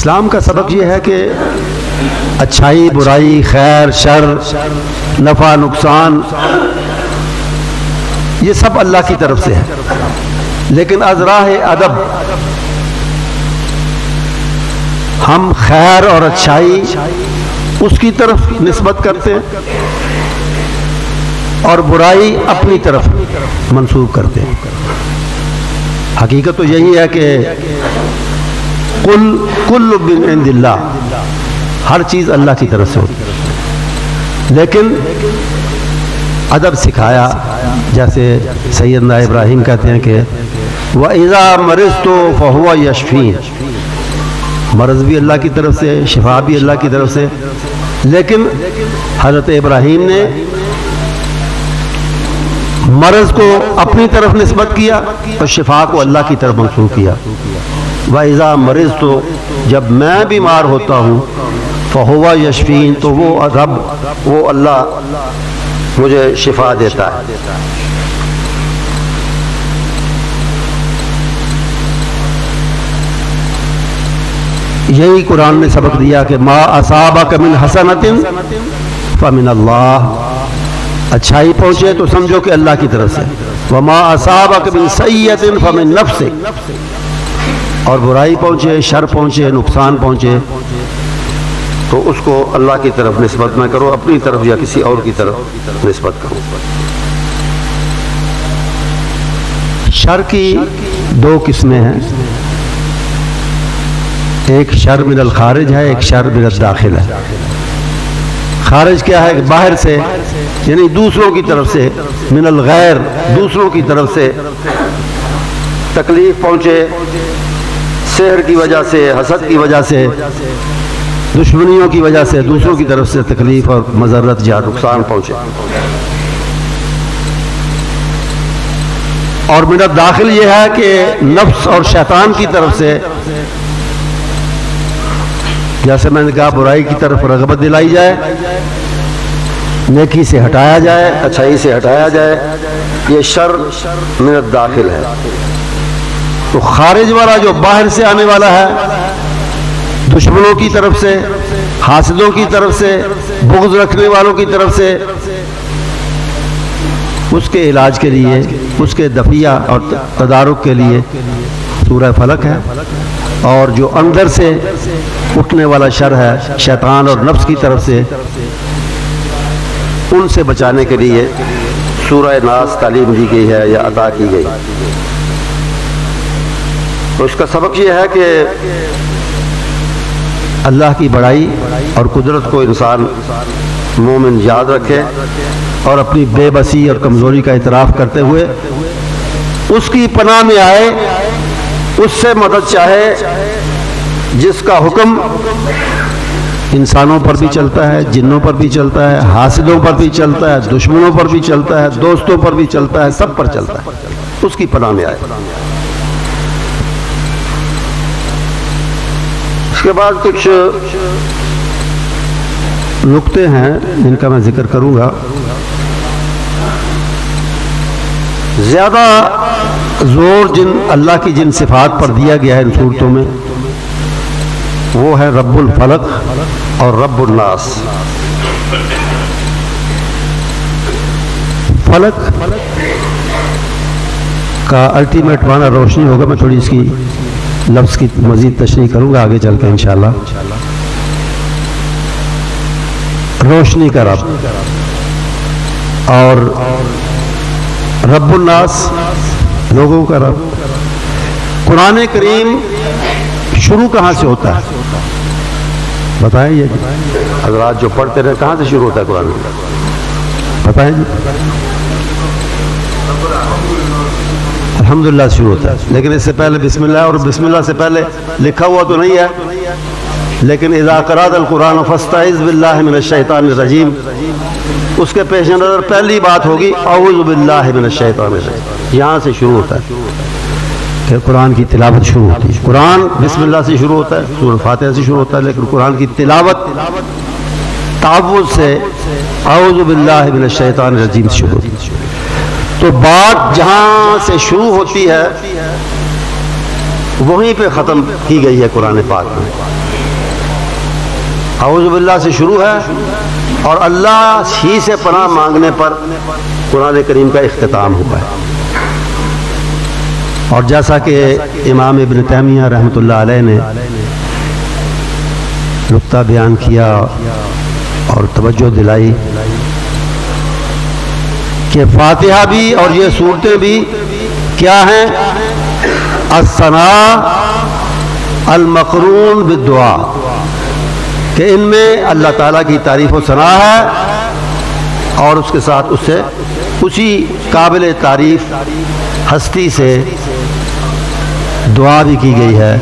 اسلام کا سبق یہ ہے کہ اچھائی برائی، خیر شر، نفع نقصان، یہ سب اللہ کی طرف سے ہے، لیکن از راہ ادب ہم خیر اور اچھائی اس کی طرف نسبت کرتے ہیں اور برائی اپنی طرف منسوب کرتے ہیں۔ حقیقت تو یہی ہے کہ کل من عند اللہ، ہر چیز اللہ کی طرف سے ہوتی ہے، لیکن ادب سکھایا، جیسے سیدنا ابراہیم کہتے ہیں کہ وَإِذَا مَرِضْتُ فَهُوَ يَشْفِينِ، مرض بھی اللہ کی طرف سے، شفا بھی اللہ کی طرف سے، لیکن حضرت ابراہیم نے مرض کو اپنی طرف نسبت کیا اور شفا کو اللہ کی طرف منسوب کیا۔ وَإِذَا مَرِضْتُ، جب میں بیمار ہوتا ہوں، فَهُوَ يَشْفِينِ، تو وہ رب، وہ اللہ مجھے شفا دیتا ہے۔ یہی قرآن نے سبق دیا کہ ما اصابک من حسنۃ فمن اللہ، اچھائی پہنچے تو سمجھو کہ اللہ کی طرف سے، وما اصابک من سیئۃ فمن نفسک، اور برائی پہنچے، شر پہنچے، نقصان پہنچے تو اس کو اللہ کی طرف نسبت نہ کرو، اپنی طرف یا کسی اور کی طرف نسبت کرو۔ شر کی دو قسمیں ہیں، ایک شر من الخارج ہے، ایک شر من الداخل ہے۔ خارج کیا ہے؟ باہر سے، یعنی دوسروں کی طرف سے، من الغیر، دوسروں کی طرف سے تکلیف پہنچے، سحر کی وجہ سے، حسد کی وجہ سے، دشمنیوں کی وجہ سے دوسروں کی طرف سے تکلیف اور مضرت یا نقصان پہنچے۔ اور من الداخل یہ ہے کہ نفس اور شیطان کی طرف سے، جیسے میں نے کہا، برائی کی طرف رغبت دلائی جائے، نیکی سے ہٹایا جائے، اچھائی سے ہٹایا جائے، یہ شر من الداخل ہے۔ تو خارج والا جو باہر سے آنے والا ہے، دشمنوں کی طرف سے، حاسدوں کی طرف سے، بغض رکھنے والوں کی طرف سے، اس کے علاج کے لیے، اس کے دفیہ اور تدارک کے لیے سورہ فلق ہے، اور جو اندر سے اٹھنے والا شر ہے شیطان اور نفس کی طرف سے، ان سے بچانے کے لیے سورہ ناس تعلیم دی گئی ہے یا عطا کی گئی۔ تو اس کا سبق یہ ہے کہ اللہ کی بڑائی اور قدرت کو انسان مومن یاد رکھے اور اپنی بے بسی اور کمزوری کا اعتراف کرتے ہوئے اس کی پناہ میں آئے، اس سے مدد چاہے جس کا حکم انسانوں پر بھی چلتا ہے، جنوں پر بھی چلتا ہے، حاسدوں پر بھی چلتا ہے، دشمنوں پر بھی چلتا ہے، دوستوں پر بھی چلتا ہے، سب پر چلتا ہے، اس کی پناہ میں آئے۔ اس کے بعد کچھ نقطے ہیں جن کا میں ذکر کروں گا۔ زیادہ زور جن اللہ کی جن صفات پر دیا گیا ہے ان صورتوں میں، وہ ہے رب الفلق اور رب الناس۔ فلق کا الٹیمیٹ معنی روشنی ہوگا، میں تھوڑی اس کی لفظ کی مزید تشریح کروں گا آگے چل کے انشاءاللہ۔ روشنی کا رب، اور رب الناس لوگوں کا رب۔ قرآن کریم شروع کہاں سے ہوتا ہے بتائیں؟ یہ حضرات جو پڑھتے رہے، کہاں سے شروع ہوتا ہے قرآن؟ بتائیں جی۔ الحمدللہ شروع ہوتا ہے، لیکن اس سے پہلے بسم اللہ، اور بسم اللہ سے پہلے لکھا ہوا تو نہیں ہے، لیکن اذا قرأت القرآن فاستعذ باللہ من الشیطان الرجیم، اس کے پیش نظر پہلی بات ہوگی اعوذ باللہ من الشیطان الرجیم، یہاں سے شروع ہوتا ہے کہ قرآن کی تلاوت شروع ہوتی ہے۔ قرآن بسم اللہ سے شروع ہوتا ہے، سورہ فاتحہ سے شروع ہوتا ہے، لیکن قرآن کی تلاوت تعوذ سے، اعوذ باللہ من الشیطان الرجیم سے شروع ہوتی ہے۔ تو بات جہاں سے شروع ہوتی ہے وہیں پہ ختم کی گئی ہے قرآن پاک میں۔ اعوذ باللہ سے شروع ہے اور اللہ ہی سے پناہ مانگنے پر قرآن کریم کا اختتام ہوا ہے۔ اور جیسا کہ امام ابن تیمیہ رحمۃ اللہ علیہ نے نقطہ بیان کیا اور توجہ دلائی کہ فاتحہ بھی اور یہ صورتیں بھی کیا ہیں؟ الثناء المقرون بالدعاء، کہ ان میں اللہ تعالیٰ کی تعریف و ثنا ہے اور اس کے ساتھ اس سے اسی قابل تعریف ہستی سے دعا بھی کی گئی ہے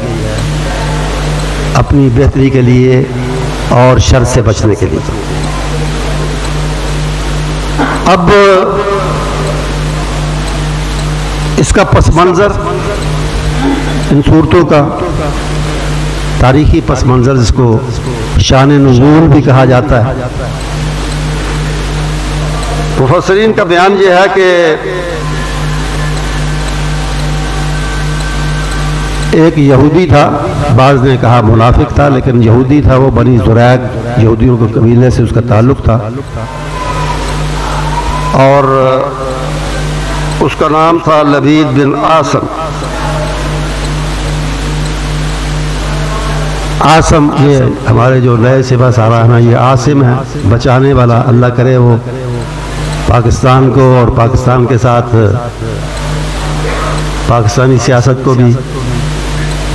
اپنی بہتری کے لیے اور شر سے بچنے کے لیے۔ اب اس کا پس منظر، ان صورتوں کا تاریخی پس منظر جس کو شان نزول بھی کہا جاتا ہے، مفسرین کا بیان یہ ہے کہ ایک یہودی تھا، بعض نے کہا منافق تھا، لیکن یہودی تھا، وہ بنی زریق یہودیوں کے قبیلے سے اس کا تعلق تھا، اور اس کا نام تھا لبید بن عاصم۔ عاصم یہ ہمارے جو نئے سپہ سالار ہیں، یہ عاصم ہے، بچانے والا، اللہ کرے وہ پاکستان کو اور پاکستان کے ساتھ پاکستانی سیاست کو بھی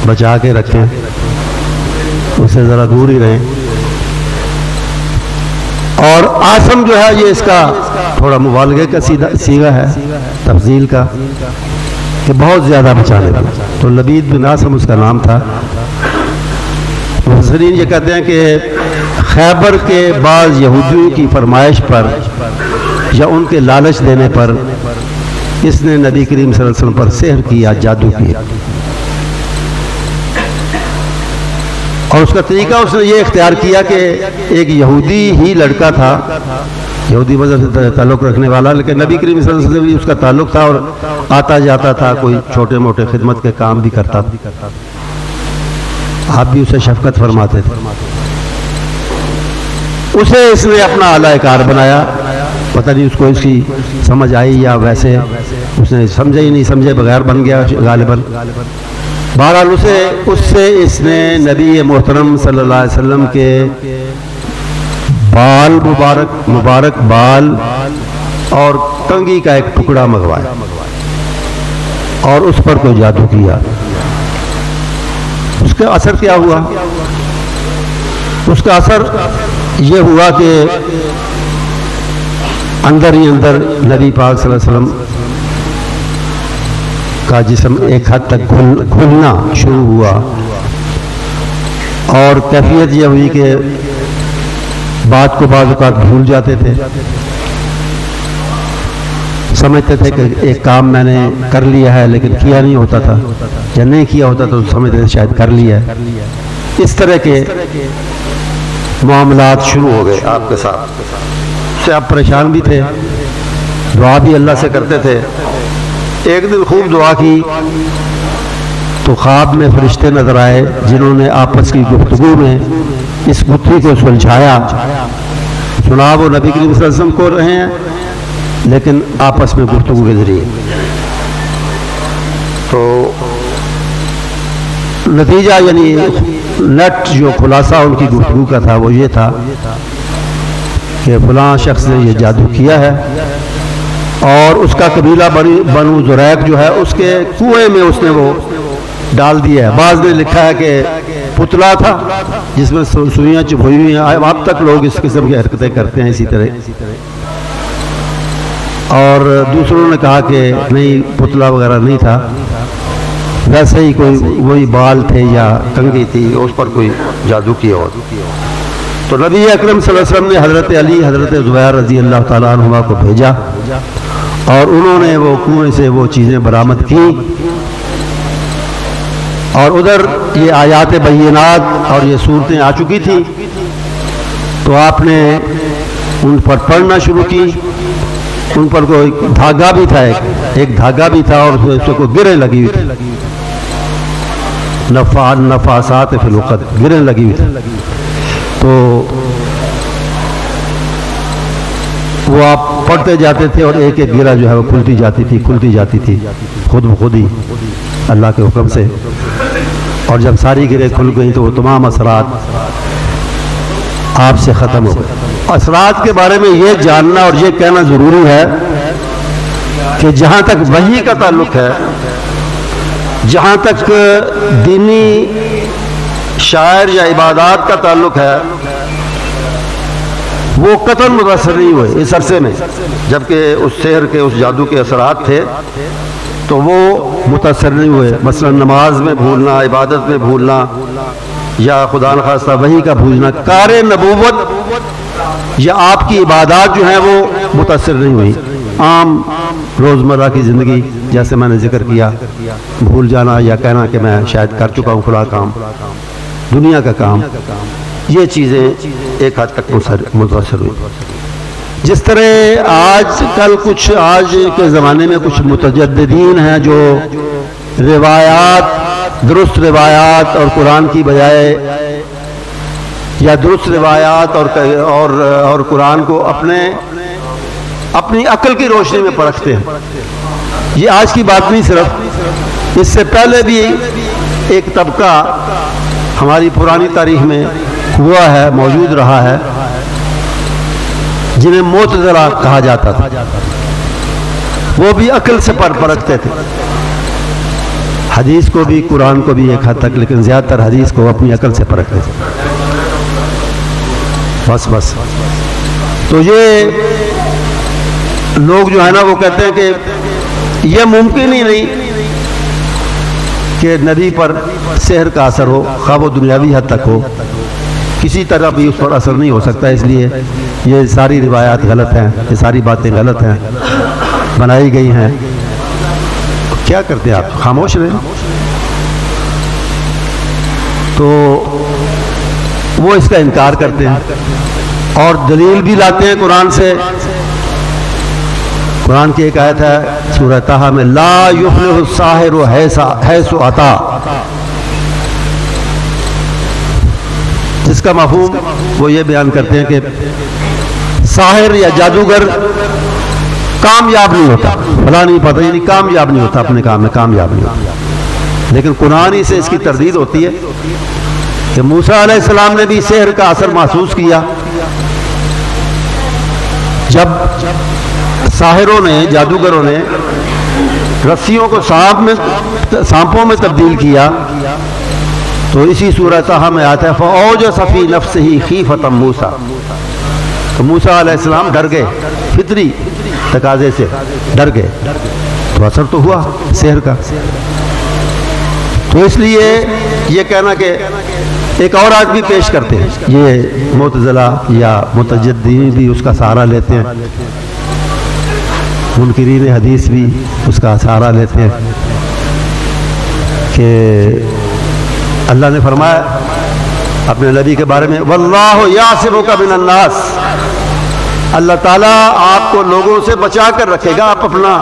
بچا کے رکھیں، اس سے ذرا دور ہی رہیں۔ اور عاصم جو ہے یہ اس کا تھوڑا مبالغے کا صیغہ ہے، تفضیل کا، کہ بہت زیادہ بچانے والا، تو لبید بن عاصم اس کا نام تھا۔ مفسرین یہ کہتے ہیں کہ خیبر کے بعض یہودیوں کی فرمائش پر یا ان کے لالچ دینے پر اس نے نبی کریم صلی اللہ علیہ وسلم پر سحر کیا، جادو کیا، اور اس کا طریقہ اس نے یہ اختیار کیا کہ ایک یہودی ہی لڑکا تھا، یہودی مذہب سے تعلق رکھنے والا، لیکن نبی کریم صلی اللہ علیہ وسلم بھی اس کا تعلق تھا اور آتا جاتا تھا، کوئی چھوٹے موٹے خدمت کے کام بھی کرتا تھا، آپ بھی اسے شفقت فرماتے تھے۔ اسے اس نے اپنا اعلیٰ کار بنایا، پتہ نہیں اس کو اس کی سمجھ آئی یا ویسے اس نے سمجھے ہی نہیں، سمجھے بغیر بن گیا غالباً۔ بہرحال اس سے اس نے نبی محترم صلی اللہ علیہ وسلم کے بال مبارک بال اور کنگھی کا ایک ٹکڑا منگوایا اور اس پر کوئی جادو کیا۔ اس کا اثر کیا ہوا؟ اس کا اثر یہ ہوا کہ اندر ہی اندر نبی پاک صلی اللہ علیہ وسلم کا جسم ایک حد تک کھلنا شروع ہوا، اور کیفیت یہ ہوئی کہ بات کو بعض اوقات بھول جاتے تھے، سمجھتے تھے کہ ایک کام میں نے کر لیا ہے لیکن کیا نہیں ہوتا تھا، یا نہیں کیا ہوتا تو سمجھتے تھے شاید کر لیا ہے۔ اس طرح کے معاملات شروع ہو گئے آپ کے ساتھ، اس سے آپ پریشان بھی تھے، دعا بھی اللہ سے کرتے تھے۔ ایک دن خوب دعا کی تو خواب میں فرشتے نظر آئے جنہوں نے آپس کی گفتگو میں اس گتھی کو سلجھایا۔ سنا وہ نبی کریم صلی اللہ علیہ وسلم کو رہے ہیں لیکن آپس میں گفتگو کے ذریعے، تو نتیجہ یعنی نیٹ جو خلاصہ ان کی گفتگو کا تھا وہ یہ تھا کہ فلاں شخص نے یہ جادو کیا ہے، اور اس کا قبیلہ بنو زریق جو ہے اس کے کنویں میں اس نے وہ ڈال دیا ہے۔ بعض نے لکھا ہے کہ پتلا تھا جس میں سوئیاں چبھوئی ہوئی ہیں، اب تک لوگ اس قسم کی حرکتیں کرتے ہیں اسی طرح، اور دوسروں نے کہا کہ نہیں پتلا وغیرہ نہیں تھا، ویسے ہی کوئی وہی بال تھے یا کنگھی تھی، اس پر کوئی جادو کیا ہو۔ تو نبی اکرم صلی اللہ علیہ وسلم نے حضرت علی، حضرت زبیر رضی اللہ تعالیٰ عنہما کو بھیجا، اور انہوں نے وہ کنویں سے وہ چیزیں برآمد کی، اور ادھر یہ آیات بینات اور یہ صورتیں آ چکی تھی، تو آپ نے ان پر پڑھنا شروع کی۔ ان پر کوئی دھاگا بھی تھا، ایک دھاگا بھی تھا، اور اس سے کوئی گریں لگی ہوئی تھی، نفاسات فی العقد، گریں لگی ہوئی تھی۔ تو وہ آپ پڑھتے جاتے تھے اور ایک ایک گرہ جو ہے وہ کھلتی جاتی تھی خود بخود ہی اللہ کے حکم سے، اور جب ساری گرہیں کھل گئیں تو وہ تمام اثرات آپ سے ختم ہو گئے۔ اثرات کے بارے میں یہ جاننا اور یہ کہنا ضروری ہے کہ جہاں تک وحی کا تعلق ہے، جہاں تک دینی شاعر یا عبادات کا تعلق ہے، وہ قطعاً متاثر نہیں ہوئے اس عرصے میں، جبکہ اس سحر کے اس جادو کے اثرات تھے تو وہ متاثر نہیں ہوئے۔ مثلا نماز میں بھولنا، عبادت میں بھولنا، یا خدا نخواستہ وحی کا بھولنا، کار نبوت یا آپ کی عبادات جو ہیں وہ متاثر نہیں ہوئی۔ عام روزمرہ کی زندگی جیسے میں نے ذکر کیا، بھول جانا یا کہنا کہ میں شاید کر چکا ہوں فلاں کام، دنیا کا کام، یہ چیزیں ایک حد تک متاثر ہوئی۔ جس طرح آج کے زمانے میں کچھ متجددین ہیں جو درست روایات اور قرآن کی بجائے، یا درست روایات اور قرآن کو اپنی عقل کی روشنی میں پرکھتے ہیں۔ یہ آج کی بات نہیں، صرف اس سے پہلے بھی ایک طبقہ ہماری پرانی تاریخ میں ہوا ہے، موجود رہا ہے، جنہیں معتزلہ کہا جاتا تھا۔ وہ بھی عقل سے پرکھتے تھے، حدیث کو بھی قرآن کو بھی ایک حد تک، لیکن زیادہ تر حدیث کو اپنی عقل سے پرکھتے تھے۔ بس تو یہ لوگ جو ہے نا وہ کہتے ہیں کہ یہ ممکن ہی نہیں کہ نبی پر سحر کا اثر ہو، خواہ وہ دنیاوی حد تک ہو، کسی طرح بھی اس پر اثر نہیں ہو سکتا، اس لیے یہ ساری روایات غلط ہیں، یہ ساری باتیں غلط ہیں، بنائی گئی ہیں۔ کیا کرتے ہیں آپ؟ خاموش رہیں۔ تو وہ اس کا انکار کرتے ہیں اور دلیل بھی لاتے ہیں قرآن سے۔ قرآن کی ایک آیت ہے سورہ طٰہٰ میں، لا یفلح الساحر حیث اتی، جس کا مفہوم وہ یہ بیان کرتے ہیں کہ ساحر یا جادوگر کامیاب نہیں ہوتا، بھلا نہیں پتہ، یعنی کامیاب نہیں ہوتا، اپنے کام میں کامیاب نہیں ہوتا۔ لیکن قرآن ہی سے اس کی تردید ہوتی ہے کہ موسیٰ علیہ السلام نے بھی سحر کا اثر محسوس کیا، جب ساحروں نے، جادوگروں نے رسیوں کو سانپوں میں تبدیل کیا، تو اسی سورہ طٰہٰ میں آتا ہے فَأَوْجَسَ فِي نَفْسِهِ خِیفَةً مُوسیٰ، تو موسیٰ علیہ السلام ڈر گئے، فطری تقاضے سے ڈر گئے، تو اثر تو ہوا سحر کا۔ تو اس لیے یہ کہنا کہ ایک اور آج بھی پیش کرتے ہیں، یہ معتزلہ یا متجددین بھی اس کا سہارا لیتے ہیں، منکرین حدیث بھی اس کا سہارا لیتے ہیں کہ اللہ نے فرمایا اپنے نبی کے بارے میں، واللہ یعصمک من الناس، اللہ تعالیٰ آپ کو لوگوں سے بچا کر رکھے گا۔ آپ اپنا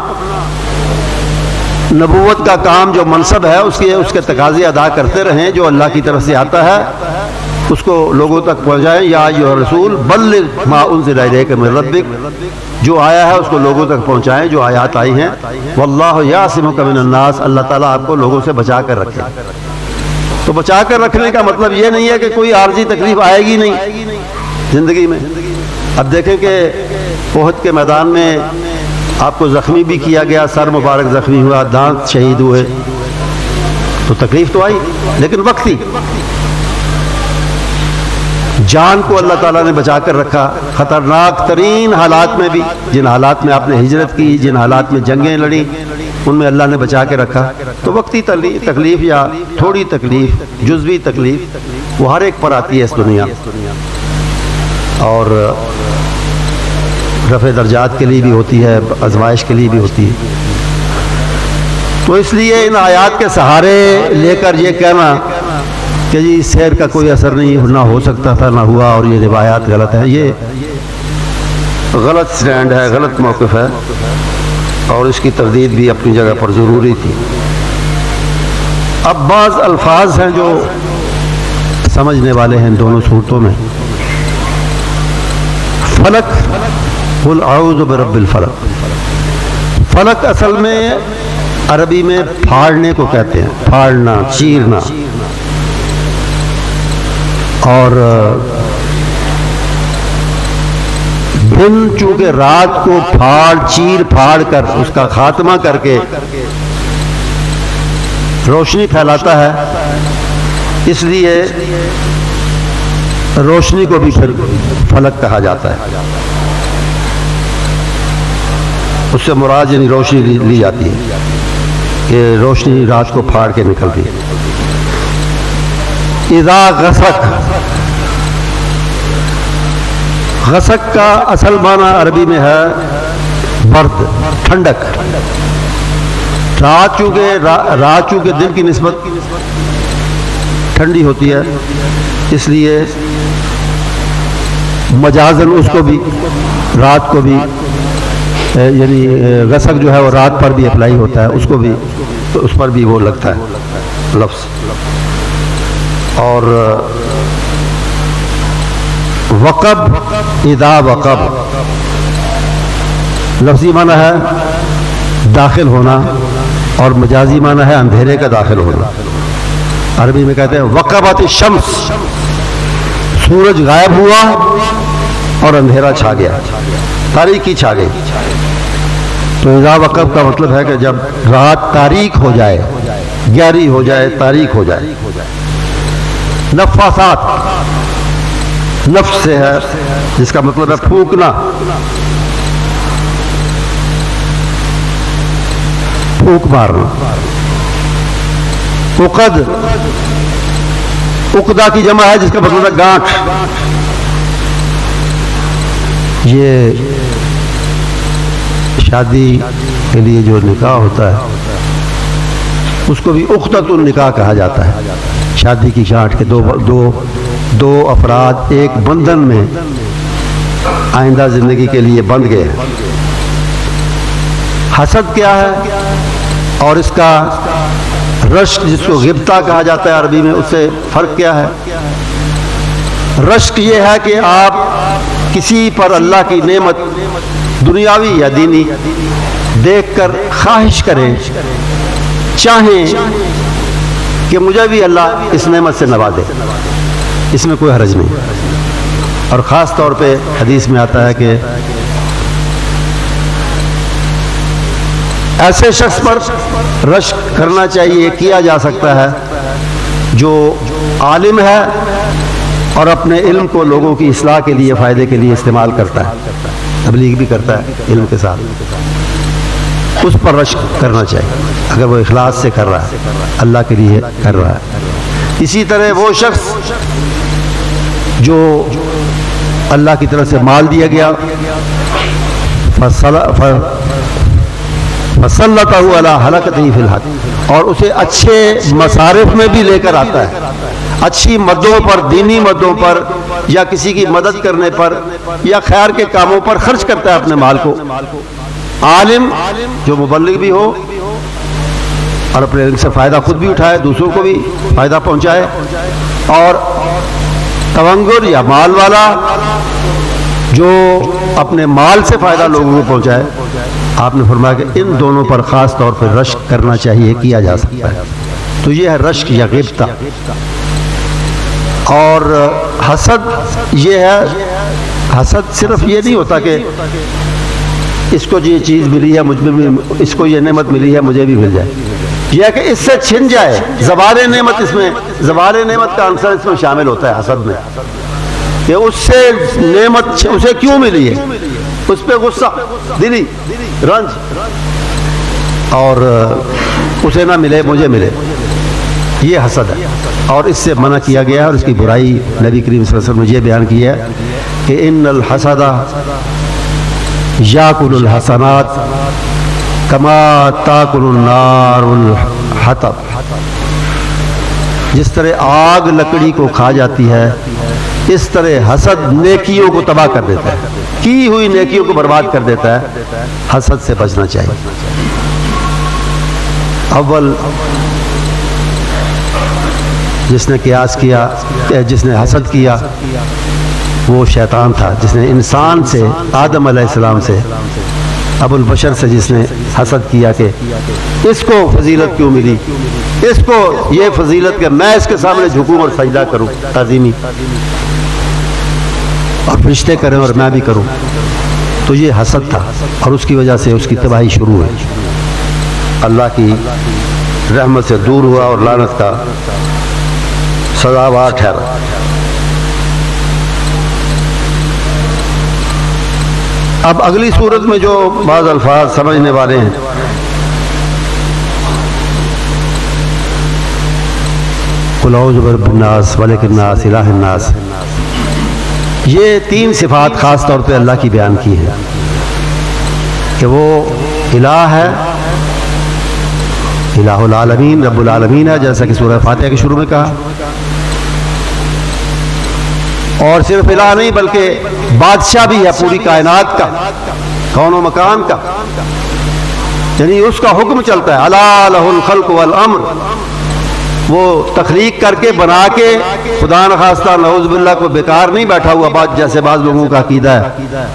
نبوت کا کام، جو منصب ہے، اس کے تقاضے ادا کرتے رہیں، جو اللہ کی طرف سے آتا ہے اس کو لوگوں تک پہنچائیں۔ یا ایھا الرسول بلغ ما انزل الیک من ربک، جو آیا ہے اس کو لوگوں تک پہنچائیں، جو آیات آئی ہیں۔ واللہ یعصمک من الناس، اللہ تعالیٰ آپ کو لوگوں سے بچا کر رکھے۔ تو بچا کر رکھنے کا مطلب یہ نہیں ہے کہ کوئی عارضی تکلیف آئے گی نہیں زندگی میں۔ اب دیکھیں کہ احد کے میدان میں آپ کو زخمی بھی کیا گیا، سر مبارک زخمی ہوا، دانت شہید ہوئے، تو تکلیف تو آئی، لیکن وقتی۔ جان کو اللہ تعالیٰ نے بچا کر رکھا، خطرناک ترین حالات میں بھی، جن حالات میں آپ نے ہجرت کی، جن حالات میں جنگیں لڑیں، ان میں اللہ نے بچا کے رکھا۔ تو وقتی تکلیف یا تھوڑی تکلیف، جزوی تکلیف، وہ ہر ایک پر آتی ہے اس دنیا، اور رفع درجات کے لیے بھی ہوتی ہے، آزمائش کے لیے بھی ہوتی ہے۔ تو اس لیے ان آیات کے سہارے لے کر یہ کہنا کہ جی سحر کا کوئی اثر نہیں، نہ ہو سکتا تھا، نہ ہوا، اور یہ روایات غلط ہیں، یہ غلط سٹینڈ ہے، غلط موقف ہے، اور اس کی تردید بھی اپنی جگہ پر ضروری تھی۔ اب بعض الفاظ ہیں جو سمجھنے والے ہیں دونوں صورتوں میں۔ فلک، قل اعوذ برب الفلق۔ فلک اصل میں عربی میں پھاڑنے کو کہتے ہیں، پھاڑنا، چیرنا۔ اور دن چونکہ رات کو پھاڑ چیر پھاڑ کر اس کا خاتمہ کر کے روشنی پھیلاتا ہے، اس لیے روشنی کو بھی پھر فلک کہا جاتا ہے۔ اس سے مراد یعنی روشنی لی جاتی ہے کہ روشنی رات کو پھاڑ کے نکلتی ہے۔ اذا غسق، غسق کا اصل معنی عربی میں ہے برد، ٹھنڈک۔ رات چونکہ دن کی نسبت ٹھنڈی ہوتی ہے، اس لیے مجازن اس کو بھی رات کو بھی یعنی غسق جو ہے وہ رات پر بھی اپلائی ہوتا ہے، اس کو بھی اس پر بھی وہ لگتا ہے لفظ۔ اور وقب، اذا وقب لفظی معنی ہے داخل ہونا اور مجازی معنی ہے اندھیرے کا داخل ہونا۔ عربی میں کہتے ہیں وقبت الشمس، سورج غائب ہوا اور اندھیرا چھا گیا، تاریکی چھا گئی۔ تو اذا وقب کا مطلب ہے کہ جب رات تاریک ہو جائے، گہری ہو جائے، تاریک ہو جائے۔ نفاثات، نفس سے ہے جس کا مطلب ہے پھونکنا، پھونک مارنا۔ عقد، عقدہ کی جمع ہے جس کا مطلب ہے گانٹھ۔ یہ شادی کے لیے جو نکاح ہوتا ہے اس کو بھی عقدۃ النکاح کہا جاتا ہے۔ شادی کی گانٹھ کے دو افراد ایک بندھن میں آئندہ زندگی کے لیے بندھ گئے۔ حسد کیا ہے اور اس کا رشک جس کو غبطہ کہا جاتا ہے عربی میں، اس سے فرق کیا ہے؟ رشک یہ ہے کہ آپ کسی پر اللہ کی نعمت دنیاوی یا دینی دیکھ کر خواہش کریں، چاہیں کہ مجھے بھی اللہ اس نعمت سے نوازے، اس میں کوئی حرج نہیں۔ اور خاص طور پہ حدیث میں آتا ہے کہ ایسے شخص پر رشک کرنا چاہیے، کیا جا سکتا ہے جو عالم ہے اور اپنے علم کو لوگوں کی اصلاح کے لیے، فائدے کے لیے استعمال کرتا ہے، تبلیغ بھی کرتا ہے علم کے ساتھ، اس پر رشک کرنا چاہیے اگر وہ اخلاص سے کر رہا ہے، اللہ کے لیے کر رہا ہے۔ اسی طرح وہ شخص جو اللہ کی طرف سے مال دیا گیا، فصلتہ علی حلقتہ فی الحق، اور اسے اچھے مصارف میں بھی لے کر آتا ہے، اچھی مدوں پر، دینی مدوں پر، یا کسی کی مدد کرنے پر یا خیر کے کاموں پر خرچ کرتا ہے اپنے مال کو۔ عالم جو مبلغ بھی ہو اور اپنے علم سے فائدہ خود بھی اٹھائے، دوسروں کو بھی فائدہ پہنچائے، اور تونگر یا مال والا جو اپنے مال سے فائدہ لوگوں کو پہنچائے۔ آپ نے فرمایا کہ ان دونوں پر خاص طور پر رشک کرنا چاہیے، کیا جا سکتا ہے۔ تو یہ ہے رشک یا غبطہ۔ اور حسد یہ ہے، حسد صرف یہ نہیں ہوتا کہ اس کو یہ چیز ملی ہے، مجھ میں بھی اس کو یہ نعمت ملی ہے، مجھے بھی مل جائے، یہ ہے کہ اس سے چھن جائے، زوال نعمت، اس میں زوال نعمت کا عنصر اس میں شامل ہوتا ہے حسد میں، کہ اس سے نعمت اسے کیوں ملی ہے، اس پہ غصہ، دلی رنج، اور اسے نہ ملے مجھے ملے، یہ حسد ہے۔ اور اس سے منع کیا گیا ہے، اور اس کی برائی نبی کریم صلی اللہ علیہ وسلم نے یہ بیان کیا ہے کہ ان الحسد یاکل الحسنات کما تاکل النار الحطب، جس طرح آگ لکڑی کو کھا جاتی ہے اس طرح حسد نیکیوں کو تباہ کر دیتا ہے، کی ہوئی نیکیوں کو برباد کر دیتا ہے۔ حسد سے بچنا چاہیے۔ اول جس نے قیاس کیا، جس نے حسد کیا، وہ شیطان تھا جس نے انسان سے، آدم علیہ السلام سے، ابو البشر سے جس نے حسد کیا کہ اس کو فضیلت کیوں ملی، اس کو یہ فضیلت کہ میں اس کے سامنے جھکوں اور سجدہ کروں تعظیمی، اور فرشتے کریں اور میں بھی کروں. تو یہ حسد تھا اور اس کی وجہ سے اس کی تباہی شروع ہوئی. اللہ کی رحمت سے دور ہوا اور لعنت کا سزاوار ٹھہرا. اب اگلی صورت میں جو بعض الفاظ سمجھنے والے ہیں، قل اعوذ برب الناس ملک الناس الہ الناس، یہ 3 صفات خاص طور پہ اللہ کی بیان کی ہے کہ وہ الہ ہے، الہ العالمین، رب العالمین ہے، جیسا کہ سورہ فاتحہ کے شروع میں کہا. اور صرف الہ نہیں بلکہ بادشاہ بھی ہے پوری کائنات کا، کون و مکان کا، یعنی اس کا حکم چلتا ہے. الا لہ الخلق والامر، وہ تخلیق کر کے بنا کے خدا نخواستہ نعوذ باللہ کو بیکار نہیں بیٹھا ہوا، بات جیسے بعض لوگوں کا عقیدہ ہے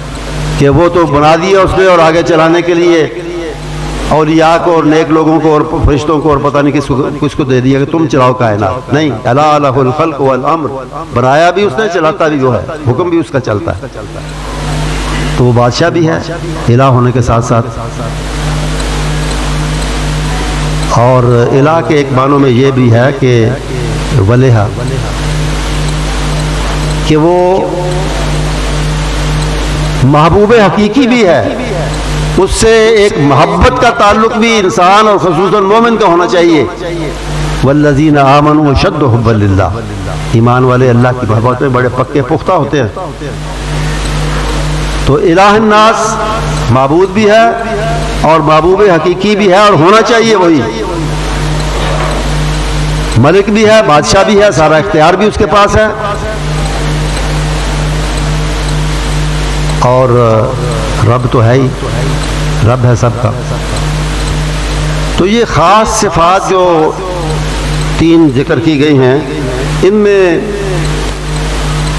کہ وہ تو بنا دیا اس نے اور آگے چلانے کے لیے اولیاء کو اور نیک لوگوں کو اور فرشتوں کو اور پتہ نہیں کس کو دے دیا کہ تم چلاؤ کائنات. نہیں، الا لہ الخلق والامر، بنایا بھی اس نے، چلاتا بھی وہ ہے، حکم بھی اس کا چلتا ہے. تو وہ بادشاہ بھی ہے الہ ہونے کے ساتھ ساتھ. اور الہ کے ایک معنوں میں یہ بھی ہے کہ ولیہ، کہ وہ محبوب حقیقی بھی ہے، اس سے ایک محبت کا تعلق بھی انسان اور خصوصاً مومن کا ہونا چاہیے. والذین آمنوا اشد حبا للہ، ایمان والے اللہ کی محبت میں بڑے پکے پختہ ہوتے ہیں. تو الہ الناس معبود بھی ہے اور محبوب حقیقی بھی ہے اور ہونا چاہیے وہی. ملک بھی ہے، بادشاہ بھی ہے، سارا اختیار بھی اس کے پاس ہے. اور رب تو ہے ہی، رب ہے سب کا. تو یہ خاص صفات جو 3 ذکر کی گئی ہیں، ان میں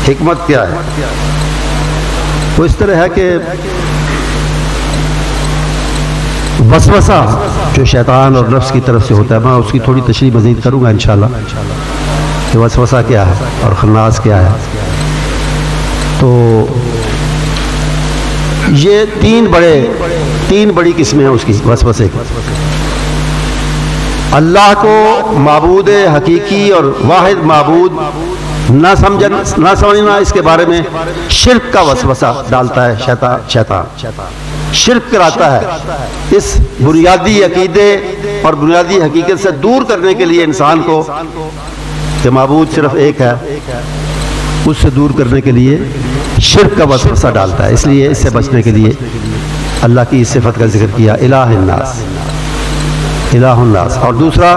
حکمت کیا ہے؟ وہ اس طرح ہے کہ وسوسہ جو شیطان اور نفس کی طرف سے ہوتا ہے، میں اس کی تھوڑی تشریح مزید کروں گا انشاءاللہ کہ وسوسہ کیا ہے اور خناس کیا ہے. تو یہ 3 بڑی قسمیں ہیں اس کی وسوسے کی. اللہ کو معبود حقیقی اور واحد معبود نہ سمجھنا، اس کے بارے میں شرک کا وسوسہ ڈالتا ہے شیطان، شرک کراتا ہے. اس بنیادی عقیدے اور بنیادی حقیقت سے دور کرنے کے لیے انسان کو کہ معبود صرف ایک ہے، اس سے دور کرنے کے لیے شرک کا وسوسہ ڈالتا ہے. اس لیے اس سے بچنے کے لیے اللہ کی اس صفت کا ذکر کیا، الہ الناس، الہ الناس. اور دوسرا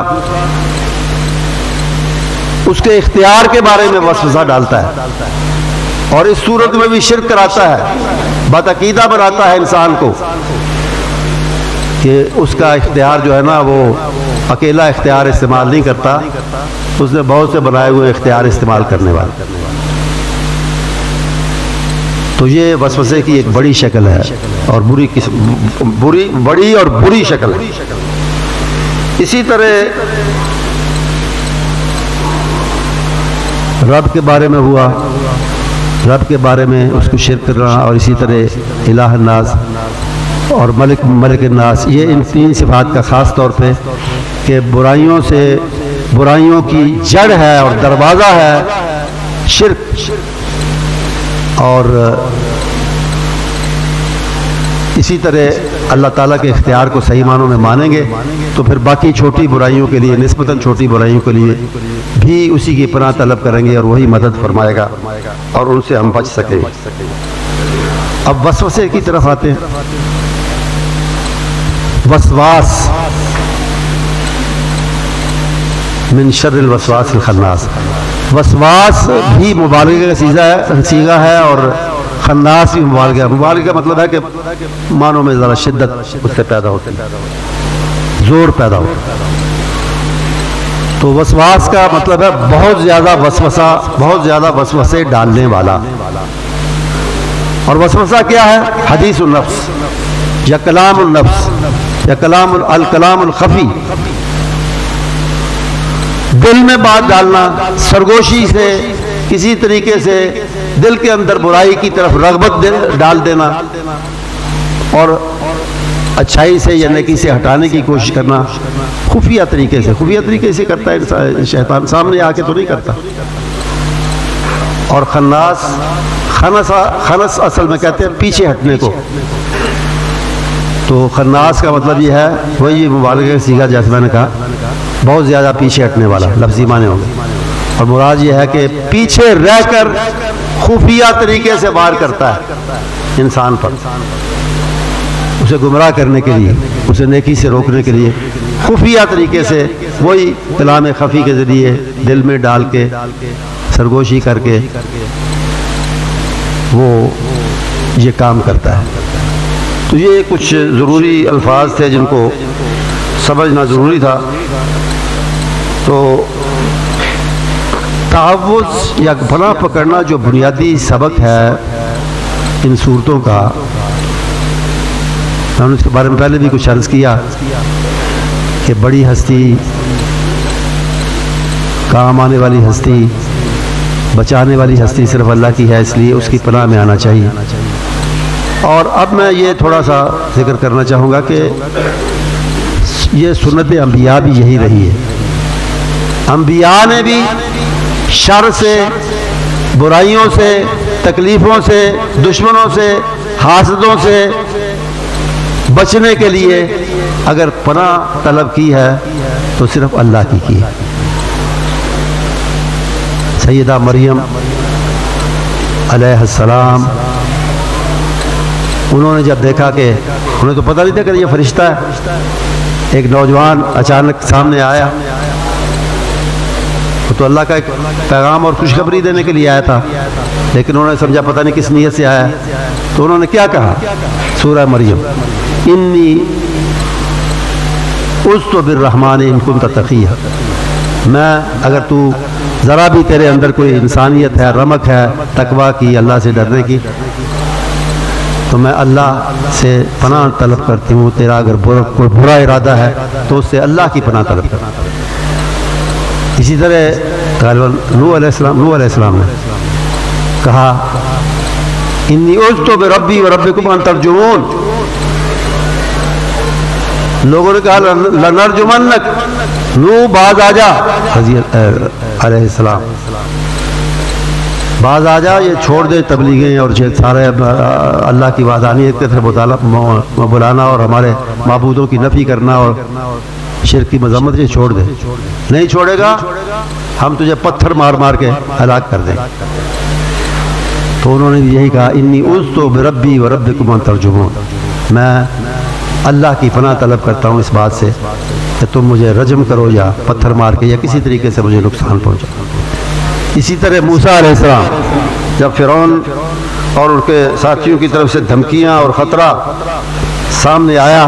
اس کے اختیار کے بارے میں وسوسہ ڈالتا ہے اور اس صورت میں بھی شرک کراتا ہے، بدعقیدہ بناتا ہے انسان کو کہ اس کا اختیار جو ہے نا وہ اکیلا اختیار استعمال نہیں کرتا، اس نے بہت سے بنائے ہوئے اختیار استعمال کرنے والے. تو یہ وسوسے کی ایک بڑی شکل ہے اور بڑی اور بری شکل ہے. اسی طرح رب کے بارے میں ہوا، رب کے بارے میں اس کو شرک کرنا، اور اسی طرح الہ الناس اور ملک الناس. یہ ان 3 صفات کا خاص طور پہ کہ برائیوں کی جڑ ہے اور دروازہ ہے شرک. اور اسی طرح اللہ تعالیٰ کے اختیار کو صحیح معنوں میں مانیں گے تو پھر باقی چھوٹی برائیوں کے لیے، نسبتاً چھوٹی برائیوں کے لیے بھی اسی کی پناہ طلب کریں گے اور وہی مدد فرمائے گا اور ان سے ہم بچ سکیں گے. اب وسوسے کی طرف آتے ہیں. وسواس، من شر الوسواس الخناس. وسواس بھی مبالغہ کا صیغہ ہے اور خناس بھی مبالغہ. مبالغہ کا مطلب ہے کہ معنوں میں ذرا شدت اس سے پیدا ہوتی ہے، زور پیدا ہوتا ہے. تو وسواس کا مطلب ہے بہت زیادہ وسوسہ، بہت زیادہ وسوسے ڈالنے والا. اور وسوسہ کیا ہے؟ حدیث النفس یا کلام النفس یا الکلام الخفی، دل میں بات ڈالنا، سرگوشی سے کسی طریقے سے دل کے اندر برائی کی طرف رغبت ڈال دینا اور اچھائی سے یا نیکی سے ہٹانے کی کوشش کرنا خفیہ طریقے سے کرتا ہے شیطان، سامنے آ کے تو نہیں کرتا۔ اور خنس اصل میں کہتے ہیں پیچھے ہٹنے کو، تو خناس کا مطلب یہ ہے وہی مبالغہ کا صیغہ جیسے میں نے کہا، بہت زیادہ پیچھے ہٹنے والا لفظی معنی ہوگا، اور مراد یہ ہے کہ پیچھے رہ کر خفیہ طریقے سے وار کرتا ہے انسان پر، اسے گمراہ کرنے کے لیے، اسے نیکی سے روکنے کے لیے خفیہ طریقے سے وہی کلام خفی کے ذریعے دل میں ڈال کے سرگوشی کر کے وہ یہ کام کرتا ہے۔ تو یہ کچھ ضروری الفاظ تھے جن کو سمجھنا ضروری تھا۔ تو تعوذ یا پناہ پکڑنا جو بنیادی سبق ہے ان صورتوں کا، میں نے اس کے بارے میں پہلے بھی کچھ عرض کیا کہ بڑی ہستی، کام آنے والی ہستی، بچانے والی ہستی صرف اللہ کی ہے، اس لیے اس کی پناہ میں آنا چاہیے۔ اور اب میں یہ تھوڑا سا ذکر کرنا چاہوں گا کہ یہ سنت انبیاء بھی یہی رہی ہے۔ انبیاء نے بھی شر سے، برائیوں سے، تکلیفوں سے، دشمنوں سے، حاسدوں سے بچنے کے لیے اگر پناہ طلب کی ہے تو صرف اللہ کی ہے۔ سیدہ مریم علیہ السلام، انہوں نے جب دیکھا کہ انہیں تو پتہ نہیں تھا کہ یہ فرشتہ ہے، ایک نوجوان اچانک سامنے آیا، تو اللہ کا ایک پیغام اور خوشخبری دینے کے لیے آیا تھا، لیکن انہوں نے سمجھا پتہ نہیں کس نیت سے آیا ہے، تو انہوں نے کیا کہا؟ سورہ مریم، انی عذت بالرحمن ان کنت تقیہ، میں اگر تو ذرا بھی تیرے اندر کوئی انسانیت ہے، رمق ہے تقویٰ کی، اللہ سے ڈرنے کی، تو میں اللہ سے پناہ طلب کرتی ہوں، تیرا اگر کوئی برا ارادہ ہے تو اس سے اللہ کی پناہ طلب کرتا۔ اسی طرح غالباً نوح علیہ السلام نے کہا انی عذت بربی وربکم ان ترجمون، لوگوں نے کہا لنرجمنک، نوح باز آ جا، علیہ السلام باز آ جا، یہ چھوڑ دے تبلیغیں اور سارے اللہ کی وحدانیت کی طرف بلانا اور ہمارے معبودوں کی نفی کرنا اور شرک کی مذمت، یہ چھوڑ دے، نہیں چھوڑے گا ہم تجھے پتھر مار مار کے ہلاک کر دیں۔ تو انہوں نے بھی یہی کہا انی عذت بربی وربکم ان ترجمون، میں اللہ کی پناہ طلب کرتا ہوں اس بات سے کہ تم مجھے رجم کرو یا پتھر مار کے یا کسی طریقے سے مجھے نقصان پہنچا۔ اسی طرح موسیٰ علیہ السلام جب فرعون اور ان کے ساتھیوں کی طرف سے دھمکیاں اور خطرہ سامنے آیا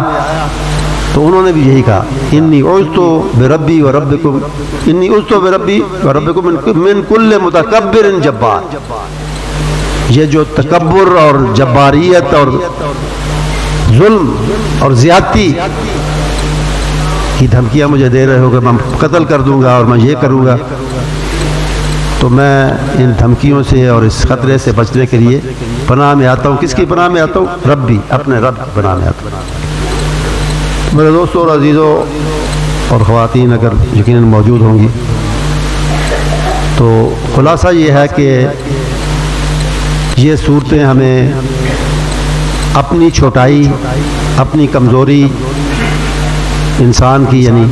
تو انہوں نے بھی یہی کہا انی عذت بربی وربکم، انی عذت بربی وربکم من کل متکبر جبار، یہ جو تکبر اور جباریت اور ظلم اور زیادتی کی دھمکیاں مجھے دے رہے ہو کہ میں قتل کر دوں گا اور میں یہ کروں گا، تو میں ان دھمکیوں سے اور اس خطرے سے بچنے کے لیے پناہ میں آتا ہوں۔ کس کی پناہ میں آتا ہوں؟ ربی، اپنے رب کی پناہ میں آتا ہوں۔ میرے دوستوں اور عزیزوں اور خواتین اگر یقیناً موجود ہوں گی، تو خلاصہ یہ ہے کہ یہ صورتیں ہمیں اپنی چھوٹائی، اپنی کمزوری انسان کی، یعنی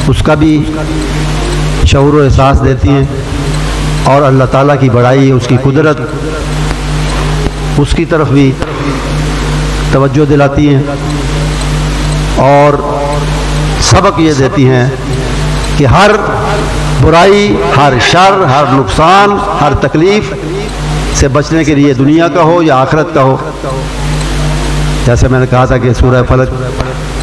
اس کا بھی شعور و احساس دیتی ہیں، اور اللہ تعالیٰ کی بڑائی، اس کی قدرت، اس کی طرف بھی توجہ دلاتی ہیں، اور سبق یہ دیتی ہیں کہ ہر برائی، ہر شر، ہر نقصان، ہر تکلیف سے بچنے کے لیے دنیا کا ہو یا آخرت کا ہو، جیسے میں نے کہا تھا کہ سورہ فلق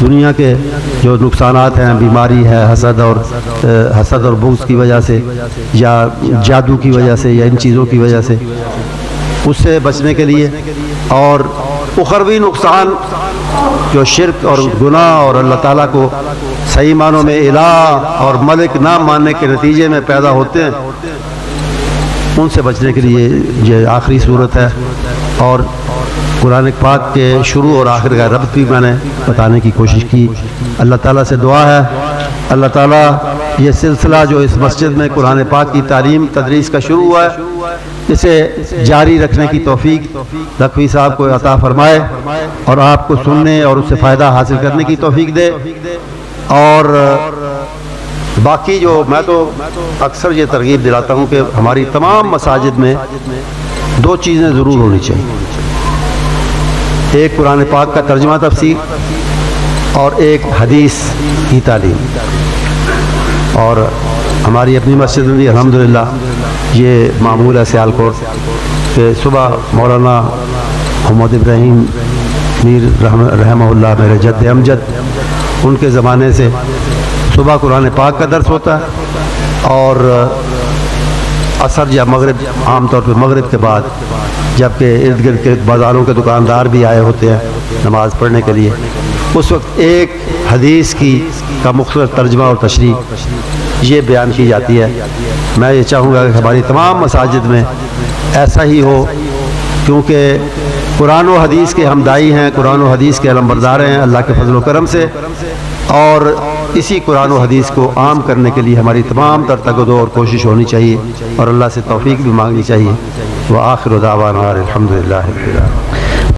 دنیا کے جو نقصانات ہیں، بیماری ہے، حسد اور بغض کی وجہ سے، یا جادو کی وجہ سے، یا ان چیزوں کی وجہ سے، اس سے بچنے کے لیے، اور اخروی نقصان جو شرک اور گناہ اور اللہ تعالیٰ کو صحیح معنوں میں الہ اور ملک نہ ماننے کے نتیجے میں پیدا ہوتے ہیں، ان سے بچنے کے لیے یہ آخری صورت ہے۔ اور قرآن پاک کے شروع اور آخر کا ربط بھی میں نے بتانے کی کوشش کی۔ اللہ تعالیٰ سے دعا ہے اللہ تعالیٰ یہ سلسلہ جو اس مسجد میں قرآن پاک کی تعلیم تدریس کا شروع ہوا ہے، اسے جاری رکھنے کی توفیق لکھوی صاحب کو عطا فرمائے، اور آپ کو سننے اور اس سے فائدہ حاصل کرنے کی توفیق دے۔ اور باقی جو میں تو اکثر یہ ترغیب دلاتا ہوں کہ ہماری تمام مساجد میں دو چیزیں ضرور ہونی چاہیے، ایک قرآن پاک کا ترجمہ تفسیر اور ایک حدیث کی تعلیم۔ اور ہماری اپنی مسجد میں بھی الحمدللہ یہ معمول ہے سیالکوٹ کہ صبح مولانا محمد ابراہیم میر رحمہ اللہ میرے جد امجد، ان کے زمانے سے صبح قرآن پاک کا درس ہوتا ہے، اور عصر یا مغرب، عام طور پہ مغرب کے بعد، جبکہ ارد گرد کے بازاروں کے دکاندار بھی آئے ہوتے ہیں نماز پڑھنے کے لیے، اس وقت ایک حدیث کا مختصر ترجمہ اور تشریح یہ بیان کی جاتی ہے۔ میں یہ چاہوں گا کہ ہماری تمام مساجد میں ایسا ہی ہو، کیونکہ قرآن و حدیث کے ہم دائی ہیں، قرآن و حدیث کے علمبردار ہیں اللہ کے فضل و کرم سے، اور اسی قرآن و حدیث کو عام کرنے کے لیے ہماری تمام تر تگدو اور کوشش ہونی چاہیے، اور اللہ سے توفیق بھی مانگنی چاہیے۔ وآخر دعوانا الحمدللہ رب العالمین۔